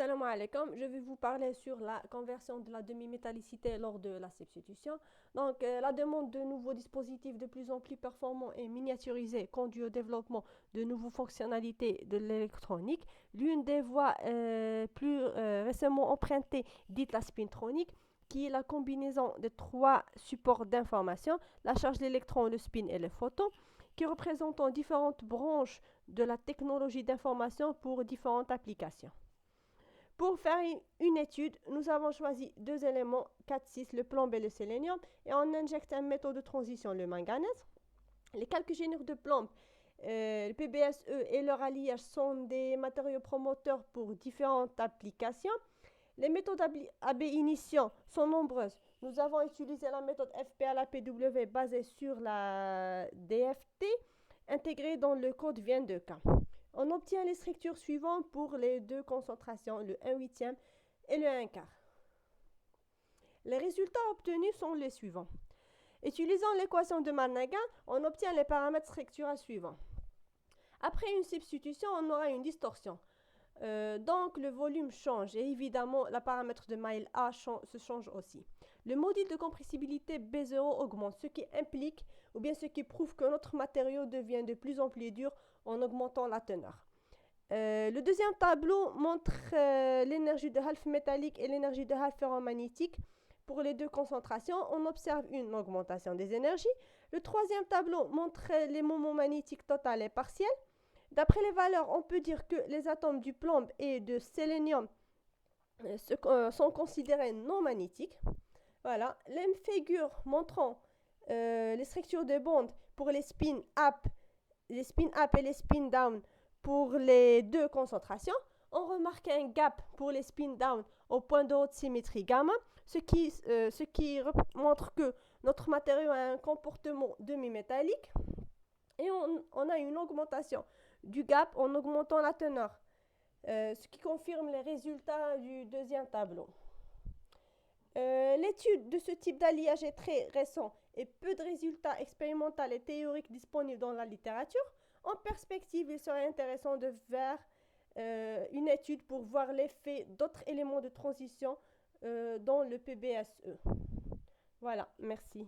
Salam alaikum, je vais vous parler sur la conversion de la demi-métallicité lors de la substitution. La demande de nouveaux dispositifs de plus en plus performants et miniaturisés conduit au développement de nouvelles fonctionnalités de l'électronique. L'une des voies plus récemment empruntées, dite la spintronique, qui est la combinaison de trois supports d'information, la charge d'électrons, le spin et le photon, qui représentent différentes branches de la technologie d'information pour différentes applications. Pour faire une étude, nous avons choisi deux éléments, 4,6, le plomb et le sélénium, et on injecte un métaux de transition, le manganèse. Les quelques génures de plomb, le PBSE et leur alliage sont des matériaux promoteurs pour différentes applications. Les méthodes AB initiants sont nombreuses. Nous avons utilisé la méthode FPLAPW basée sur la DFT, intégrée dans le code VN2K. On obtient les structures suivantes pour les deux concentrations, le 1/8 et le 1/4. Les résultats obtenus sont les suivants. Utilisant l'équation de Marnagan, on obtient les paramètres structurels suivants. Après une substitution, on aura une distorsion. Donc le volume change et évidemment le paramètre de Mail A se change aussi. Le module de compressibilité B0 augmente, ce qui implique ou bien ce qui prouve que notre matériau devient de plus en plus dur en augmentant la teneur. Le deuxième tableau montre l'énergie de half métallique et l'énergie de half ferromagnétique. Pour les deux concentrations, on observe une augmentation des énergies. Le troisième tableau montre les moments magnétiques total et partiels. D'après les valeurs, on peut dire que les atomes du plomb et de sélénium sont considérés non magnétiques. Voilà. Les figures montrant les structures de bond pour les spin-up et les spin-down pour les deux concentrations. On remarque un gap pour les spin-down au point de haute symétrie gamma, ce qui montre que notre matériau a un comportement demi-métallique. Et on a une augmentation du gap en augmentant la teneur, ce qui confirme les résultats du deuxième tableau. L'étude de ce type d'alliage est très récente et peu de résultats expérimentaux et théoriques disponibles dans la littérature. En perspective, il serait intéressant de faire une étude pour voir l'effet d'autres éléments de transition dans le PBSE. Voilà, merci.